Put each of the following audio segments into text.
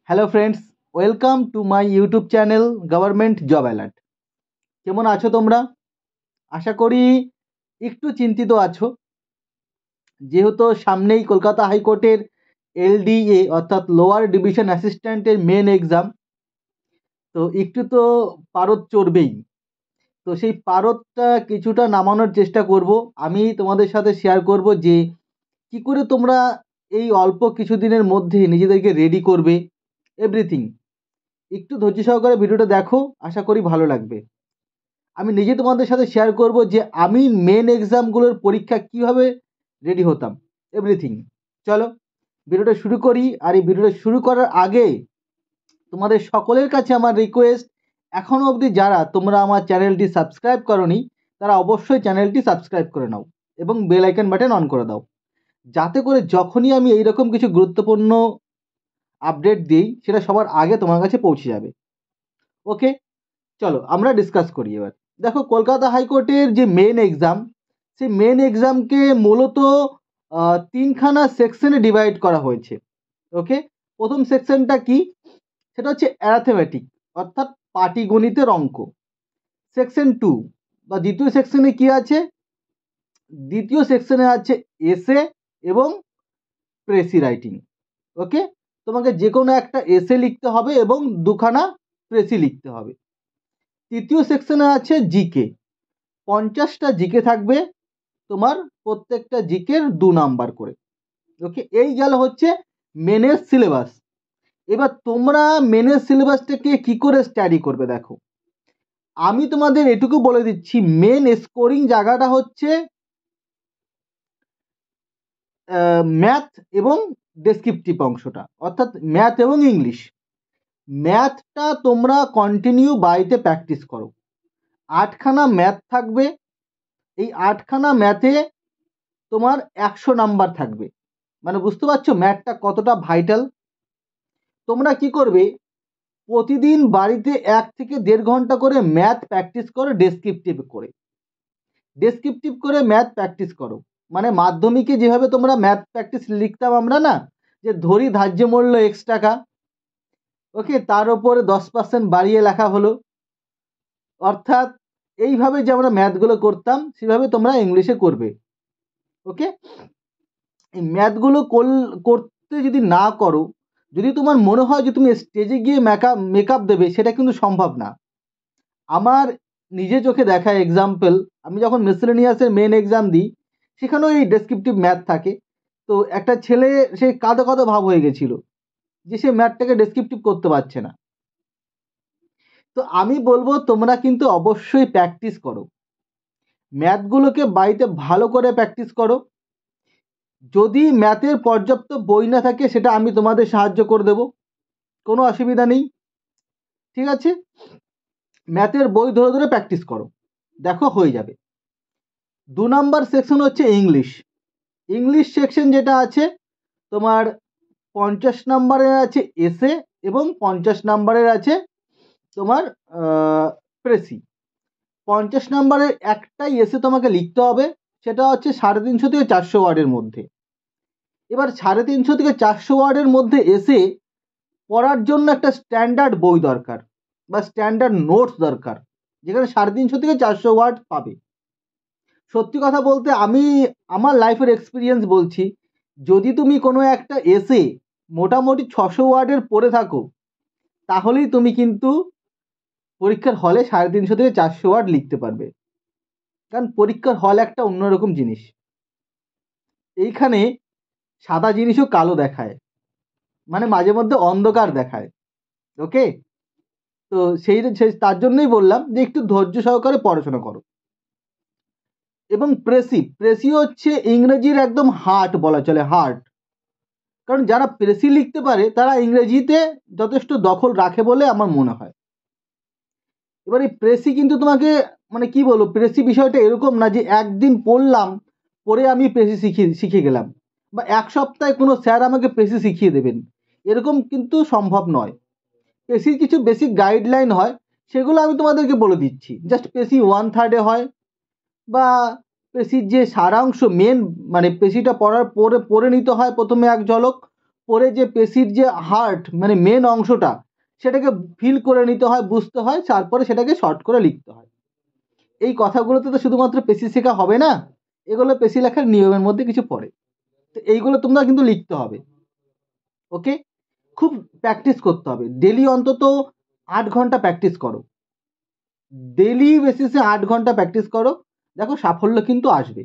Hello friends, welcome to my YouTube channel government job alert. কেমন আছো তোমরা? আশা করি একটু চিন্তিত আছো, যেহেতু সামনেই কলকাতা হাইকোর্টের এলডিএ অর্থাৎ লোয়ার ডিভিশন অ্যাসিস্ট্যান্টের মেন এক্সাম। তো একটু তো পারদ চড়বেই। তো সেই পারদটা কিছুটা নামানোর চেষ্টা করব। আমি তোমাদের সাথে শেয়ার করব যে কি করে তোমরা এই অল্প কিছুদিনের মধ্যে নিজেদেরকে রেডি করবে, এভরিথিং। একটু ধৈর্য সহকারে ভিডিওটা দেখো, আশা করি ভালো লাগবে। আমি নিজে তোমাদের সাথে শেয়ার করব যে আমি মেন এক্সামগুলোর পরীক্ষা কিভাবে রেডি হতাম, এভরিথিং। চলো ভিডিওটা শুরু করি। আর এই ভিডিওটা শুরু করার আগে তোমাদের সকলের কাছে আমার রিকোয়েস্ট, এখনও অবধি যারা তোমরা আমার চ্যানেলটি সাবস্ক্রাইব করোনি তারা অবশ্যই চ্যানেলটি সাবস্ক্রাইব করে নাও এবং বেল আইকন বাটন অন করে দাও, যাতে করে যখনই আমি এইরকম কিছু গুরুত্বপূর্ণ আপডেট দিই সেটা সবার আগে তোমার কাছে পৌঁছে যাবে। ওকে, চলো আমরা ডিসকাস করি এবার। দেখো, কলকাতা হাইকোর্টের যে মেন এক্সাম, সেই মেন এক্সামকে মূলত তিনখানা সেকশনে ডিভাইড করা হয়েছে। ওকে, প্রথম সেকশনটা কি? সেটা হচ্ছে অ্যারাথমেটিক অর্থাৎ পাটিগণিতের অঙ্ক। সেকশন 2 বা দ্বিতীয় সেকশনে কি আছে? দ্বিতীয় সেকশনে আছে এসে এবং প্রেসি রাইটিং। ওকে, তোমাকে যে কোনো একটা এসে লিখতে হবে এবং দুখানা প্রেসি লিখতে হবে। তৃতীয় সেকশনে আছে জিকে, 50টা জিকে থাকবে তোমার, প্রত্যেকটা জিকের 2 নাম্বার করে। ওকে, এই গেল হচ্ছে মেনের সিলেবাস। এবার তোমরা মেনের সিলেবাসটাকে কি করে স্টাডি করবে দেখো, আমি তোমাদের এটুকু বলে দিচ্ছি, মেন স্কোরিং জায়গাটা হচ্ছে ম্যাথ এবং ডেসক্রিপটিভ অংশটা, অর্থাৎ ম্যাথ এবং ইংলিশ। ম্যাথটা তোমরা কন্টিনিউ বাড়িতে প্র্যাকটিস করো। 8খানা ম্যাথ থাকবে, এই 8খানা ম্যাথে তোমার 100 নাম্বার থাকবে। মানে বুঝতে পারছো ম্যাথটা কতটা ভাইটাল। তোমরা কি করবে, প্রতিদিন বাড়িতে 1 থেকে 1.5 ঘন্টা করে ম্যাথ প্র্যাকটিস করো, ডেসক্রিপটিভ করে ম্যাথ প্র্যাকটিস করো। মানে মাধ্যমিকে যেভাবে তোমরা ম্যাথ প্র্যাকটিস লিখতাম আমরা না, যে ধরি ধার্য মূল্য x টাকা, ওকে, তার উপরে 10% বাড়িয়ে লেখা হলো, অর্থাৎ এইভাবে যে আমরা ম্যাথগুলো করতাম সেভাবে তোমরা ইংলিশে করবে। ওকে, এই ম্যাথগুলো করতে যদি না করো, যদি তোমার মনে হয় যে তুমি স্টেজে গিয়ে মেকআপ দেবে, সেটা কিন্তু সম্ভব না। আমার নিজে চোখে দেখা এক্সাম্পল, আমি যখন মিসেলেনিয়াসের মেন এক্সাম দিই সেখানেও এই ডেসক্রিপটিভ ম্যাথ থাকে। তো একটা ছেলে সে কাঁদো কাঁদো ভাব হয়ে গেছিল যে সে ম্যাথটাকে ডেসক্রিপটিভ করতে পারছে না। তো আমি বলবো তোমরা কিন্তু অবশ্যই প্র্যাকটিস করো, ম্যাথগুলোকে বাড়িতে ভালো করে প্র্যাকটিস করো। যদি ম্যাথের পর্যাপ্ত বই না থাকে সেটা আমি তোমাদের সাহায্য করে দেব, কোনো অসুবিধা নেই, ঠিক আছে? ম্যাথের বই ধরে ধরে প্র্যাকটিস করো, দেখো হয়ে যাবে। 2 নাম্বার সেকশন হচ্ছে ইংলিশ। ইংলিশ সেকশন যেটা আছে তোমার 50 নাম্বারের আছে এসে এবং 50 নাম্বারের আছে তোমার প্রেসি। 50 নাম্বারের একটাই এসে তোমাকে লিখতে হবে, সেটা হচ্ছে 350 থেকে 400 ওয়ার্ডের মধ্যে। এবার 350 থেকে 400 ওয়ার্ডের মধ্যে এসে পড়ার জন্য একটা স্ট্যান্ডার্ড বই দরকার বা স্ট্যান্ডার্ড নোটস দরকার, যেখানে 350 থেকে 400 ওয়ার্ড পাবে। সত্যি কথা বলতে আমি আমার লাইফের এক্সপিরিয়েন্স বলছি, যদি তুমি কোনো একটা এসে মোটামুটি 600 ওয়ার্ডের পড়ে থাকো, তাহলেই তুমি কিন্তু পরীক্ষার হলে 350 থেকে 400 ওয়ার্ড লিখতে পারবে। কারণ পরীক্ষার হল একটা অন্যরকম জিনিস, এইখানে সাদা জিনিসও কালো দেখায়, মানে মাঝে মধ্যে অন্ধকার দেখায়। ওকে, তো তার জন্যই বললাম যে একটু ধৈর্য সহকারে পড়াশোনা করো। এবং প্রেসি হচ্ছে ইংরেজির একদম হার্ট বলা চলে, হার্ট। কারণ যারা প্রেসি লিখতে পারে তারা ইংরেজিতে যথেষ্ট দখল রাখে বলে আমার মনে হয়। এবার এই প্রেসি কিন্তু তোমাকে, মানে কি বলবো, প্রেসি বিষয়টা এরকম না যে একদিন পড়লাম পরে আমি প্রেসি শিখে গেলাম, বা 1 সপ্তাহে কোনো স্যার আমাকে প্রেসি শিখিয়ে দেবেন, এরকম কিন্তু সম্ভব নয়। প্রেসির কিছু বেসিক গাইডলাইন হয়, সেগুলো আমি তোমাদেরকে বলে দিচ্ছি। জাস্ট প্রেসি 1/3 হয়, বা পেশির যে সারাংশ মেন, মানে পেশিটা পড়ার পরে পড়ে নিতে হয় প্রথমে এক ঝলক, পড়ে যে পেশির যে হার্ট মানে মেন অংশটা সেটাকে ফিল করে নিতে হয়, বুঝতে হয়, তারপরে সেটাকে শর্ট করে লিখতে হয়। এই কথাগুলোতে তো শুধুমাত্র পেশি শেখা হবে না, এগুলো পেশি লেখার নিয়মের মধ্যে কিছু পড়ে। তো এইগুলো তোমরা কিন্তু লিখতে হবে। ওকে, খুব প্র্যাকটিস করতে হবে, ডেলি অন্তত 8 ঘন্টা প্র্যাকটিস করো, ডেলি বেসিসে 8 ঘন্টা প্র্যাকটিস করো, দেখো সাফল্য কিন্তু আসবে।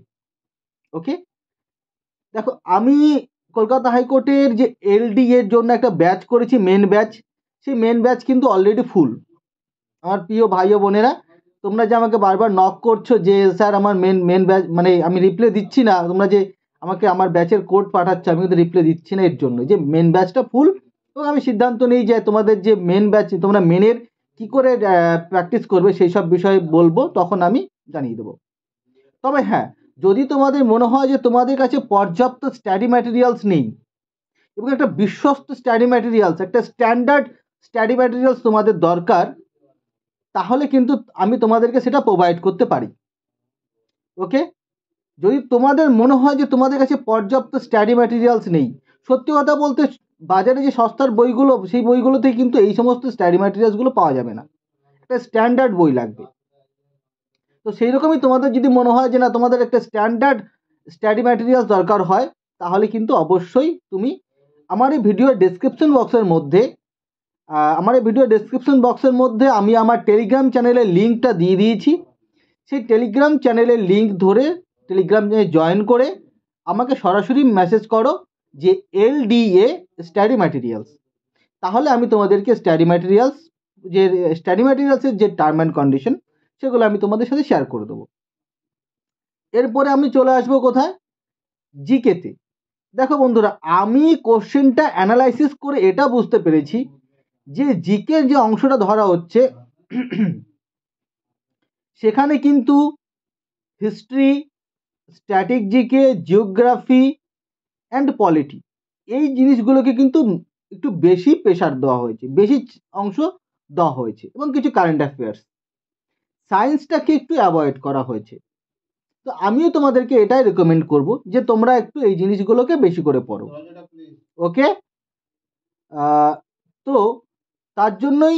ওকে, দেখো আমি কলকাতা হাইকোর্টের যে এলডি এর জন্য একটা ব্যাচ করেছি, মেন ব্যাচ, সেই মেন ব্যাচ কিন্তু অলরেডি ফুল। আমার প্রিয় ভাই ও বোনেরা, তোমরা যে আমাকে বারবার নক করছো যে স্যার আমার মেন ব্যাচ মানে আমি রিপ্লাই দিচ্ছি না, তোমরা যে আমাকে আমার ব্যাচের কোড পাঠাচ্ছ আমি কিন্তু রিপ্লাই দিচ্ছি না, এর জন্য যে মেন ব্যাচটা ফুল। এবং আমি সিদ্ধান্ত নিই যে তোমাদের যে মেন ব্যাচ তোমরা মেনের কি করে প্র্যাকটিস করবে সেই সব বিষয়ে বলবো, তখন আমি জানিয়ে দেবো। তবে হ্যাঁ, যদি তোমাদের মনে হয় যে তোমাদের কাছে পর্যাপ্ত স্টাডি ম্যাটেরিয়ালস নেই এবং একটা বিশ্বস্ত স্টাডি ম্যাটেরিয়ালস, একটা স্ট্যান্ডার্ড স্টাডি ম্যাটেরিয়ালস তোমাদের দরকার, তাহলে কিন্তু আমি তোমাদেরকে সেটা প্রোভাইড করতে পারি। ওকে, যদি তোমাদের মনে হয় যে তোমাদের কাছে পর্যাপ্ত স্টাডি ম্যাটেরিয়ালস নেই, সত্যি কথা বলতে বাজারে যে সস্তার বইগুলো সেই বইগুলোতেই কিন্তু এই সমস্ত স্টাডি ম্যাটেরিয়ালসগুলো পাওয়া যাবে না, একটা স্ট্যান্ডার্ড বই লাগবে। তো সেই রকমই তোমাদের যদি মনে হয় যে না তোমাদের একটা স্ট্যান্ডার্ড স্টাডি ম্যাটেরিয়ালস দরকার হয়, তাহলে কিন্তু অবশ্যই তুমি আমার এই ভিডিও ডেসক্রিপশন বক্সের মধ্যে আমি আমার টেলিগ্রাম চ্যানেলের লিঙ্কটা দিয়ে দিয়েছি। সেই টেলিগ্রাম চ্যানেলের লিঙ্ক ধরে টেলিগ্রাম চ্যানেলে জয়েন করে আমাকে সরাসরি মেসেজ করো যে এলডিএ স্টাডি ম্যাটেরিয়ালস, তাহলে আমি তোমাদেরকে স্টাডি ম্যাটেরিয়ালসের যে টার্ম অ্যান্ড কন্ডিশন সেগুলো আমি তোমাদের সাথে শেয়ার করে দেবো। এরপরে আমি চলে আসবো কোথায়, জিকেতে। দেখো বন্ধুরা, আমি কোশ্চেনটা অ্যানালাইসিস করে এটা বুঝতে পেরেছি যে জিকের যে অংশটা ধরা হচ্ছে সেখানে কিন্তু history, static GK, geography and polity, এই জিনিসগুলোকে কিন্তু একটু বেশি প্রেশার দেওয়া হয়েছে, বেশি অংশ দেওয়া হয়েছে, এবং কিছু কারেন্ট অ্যাফেয়ার্স। সায়েন্সটাকে একটু অ্যাভয়েড করা হয়েছে। তো আমিও তোমাদেরকে এটাই রেকমেন্ড করব যে তোমরা একটু এই জিনিসগুলোকে বেশি করে পড়ো। ওকে, তো তার জন্যই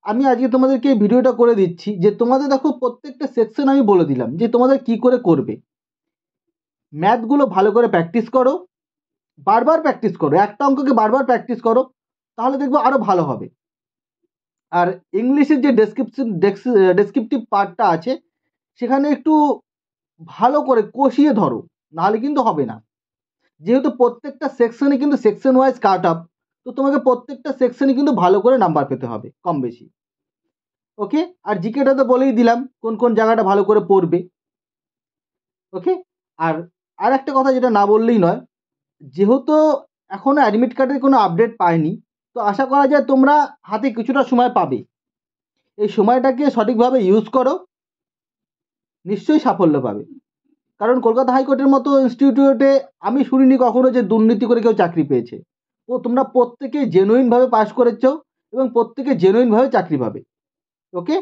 আমি আজকে তোমাদেরকে এই ভিডিওটা করে দিচ্ছি যে তোমাদের দেখো প্রত্যেকটা সেকশন আমি বলে দিলাম যে তোমাদের কি করে করবে। ম্যাথগুলো ভালো করে প্র্যাকটিস করো, বারবার প্র্যাকটিস করো, একটা অঙ্ককে বারবার প্র্যাকটিস করো, তাহলে দেখবো আরও ভালো হবে। আর ইংলিশের যে ডেসক্রিপটিভ পার্টটা আছে সেখানে একটু ভালো করে কষিয়ে ধরো, নাহলে কিন্তু হবে না। যেহেতু প্রত্যেকটা সেকশনে কিন্তু সেকশন ওয়াইজ কাট আপ, তো তোমাকে প্রত্যেকটা সেকশনে কিন্তু ভালো করে নাম্বার পেতে হবে কম বেশি। ওকে, আর জিকেটা তো বলেই দিলাম কোন কোন জায়গাটা ভালো করে পড়বে। ওকে, আর একটা কথা যেটা না বললেই নয়, যেহেতু এখনও অ্যাডমিট কার্ডের কোনো আপডেট পাইনি, তো আশা করা যায় তোমরা হাতে কিছুটা সময় পাবে। এই সময়টাকে সঠিকভাবে ইউজ করো, নিশ্চয়ই সাফল্য পাবে। কারণ কলকাতা হাইকোর্টের মতো ইনস্টিটিউটে আমি শুনিনি কখনো যে দুর্নীতি করে কেউ চাকরি পেয়েছে। তো তোমরা প্রত্যেকে জেনুইনভাবে পাস করেছ এবং প্রত্যেকে জেনুইনভাবে চাকরি পাবে। ওকে,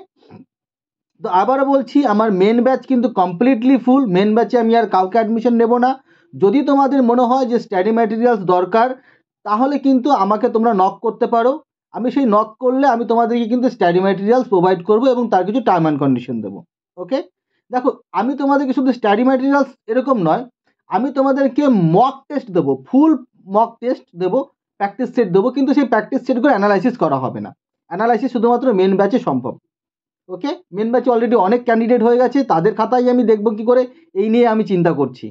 তো আবারও বলছি আমার মেন ব্যাচ কিন্তু কমপ্লিটলি ফুল। মেন ব্যাচে আমি আর কাউকে অ্যাডমিশন নেব না। যদি তোমাদের মনে হয় যে স্টাডি ম্যাটেরিয়ালস দরকার, তাহলে কিন্তু আমাকে তোমরা নক করতে পারো। আমি সেই নক করলে আমি তোমাদেরকে কিন্তু স্টাডি ম্যাটেরিয়ালস প্রোভাইড করবো এবং তার কিছু টার্ম অ্যান্ড কন্ডিশন দেবো। ওকে, দেখো আমি তোমাদেরকে শুধু স্টাডি ম্যাটেরিয়ালস এরকম নয়, আমি তোমাদেরকে মক টেস্ট দেবো, ফুল মক টেস্ট দেবো, প্র্যাকটিস সেট দেবো, কিন্তু সেই প্র্যাকটিস সেটগুলো অ্যানালাইসিস করা হবে না। অ্যানালাইসিস শুধুমাত্র মেন ব্যাচে সম্ভব। ওকে, মেন ব্যাচে অলরেডি অনেক ক্যান্ডিডেট হয়ে গেছে, তাদের খাতায় আমি দেখবো কি করে, এই নিয়ে আমি চিন্তা করছি।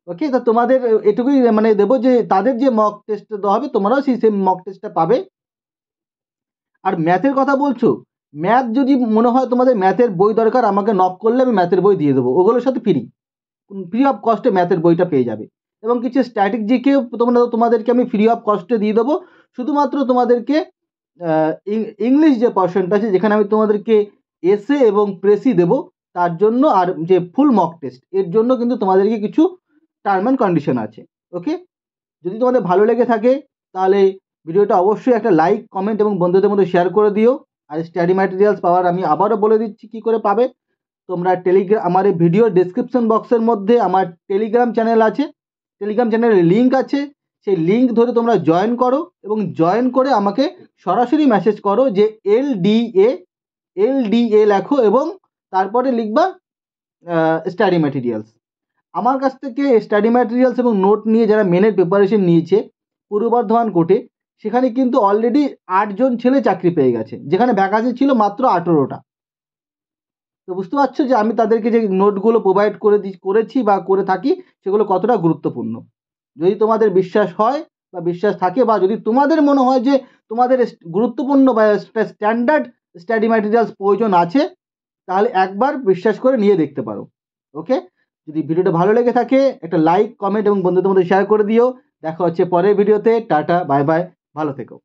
ওকে, তো তোমাদের এটুকুই মানে দেবো যে তাদের যে মক টেস্ট দেওয়া হবে তোমরাও সেই সেম মক টেস্টটা পাবে। আর ম্যাথের কথা বলছো, ম্যাথ যদি মনে হয় তোমাদের ম্যাথের বই দরকার, আমাকে নক করলে আমি ম্যাথের বই দিয়ে দেবো, ওগুলোর সাথে ফ্রি অফ কস্টে ম্যাথের বইটা পেয়ে যাবে। এবং কিছু স্ট্যাটিক জিকেও তোমাদেরকে আমি ফ্রি অফ কস্টে দিয়ে দেবো। শুধুমাত্র তোমাদেরকে ইংলিশ যে পোর্শনটা আছে যেখানে আমি তোমাদেরকে এসে এবং প্রেসি দেবো তার জন্য, আর যে ফুল মক টেস্ট এর জন্য কিন্তু তোমাদেরকে কিছু টার্ম অ্যান্ড কন্ডিশন আছে। ওকে, যদি তোমাদের ভালো লেগে থাকে তাহলে ভিডিওটা অবশ্যই একটা লাইক, কমেন্ট এবং বন্ধুদের মধ্যে শেয়ার করে দিও। আর স্টাডি ম্যাটেরিয়ালস পাওয়ার আমি আবারও বলে দিচ্ছি কি করে পাবে। তোমরা আমার এই ভিডিও ডেসক্রিপশন বক্সের মধ্যে আমার টেলিগ্রাম চ্যানেল আছে, টেলিগ্রাম চ্যানেলের লিঙ্ক আছে, সেই লিঙ্ক ধরে তোমরা জয়েন করো এবং জয়েন করে আমাকে সরাসরি মেসেজ করো যে এলডিএ লেখো এবং তারপরে লিখবা স্টাডি ম্যাটেরিয়ালস। আমার কাছ থেকে স্টাডি ম্যাটেরিয়ালস এবং নোট নিয়ে যারা মেনের প্রিপারেশন নিয়েছে পূর্ব বর্ধমান কোর্টে, সেখানে কিন্তু অলরেডি 8জন ছেলে চাকরি পেয়ে গেছে, যেখানে ভ্যাকান্সি ছিল মাত্র 18টা। তো বুঝতে পারছো যে আমি তাদেরকে যে নোটগুলো প্রোভাইড করেছি বা করে থাকি সেগুলো কতটা গুরুত্বপূর্ণ। যদি তোমাদের বিশ্বাস হয় বা বিশ্বাস থাকে বা যদি তোমাদের মনে হয় যে তোমাদের গুরুত্বপূর্ণ বা স্ট্যান্ডার্ড স্টাডি ম্যাটেরিয়ালস প্রয়োজন আছে, তাহলে একবার বিশ্বাস করে নিয়ে দেখতে পারো। ওকে, যদি ভিডিওটা ভালো লেগে থাকে একটা লাইক, কমেন্ট এবং বন্ধুদের মধ্যে শেয়ার করে দিও। দেখা হচ্ছে পরের ভিডিওতে। টাটা, বাই বাই, ভালো থেকো।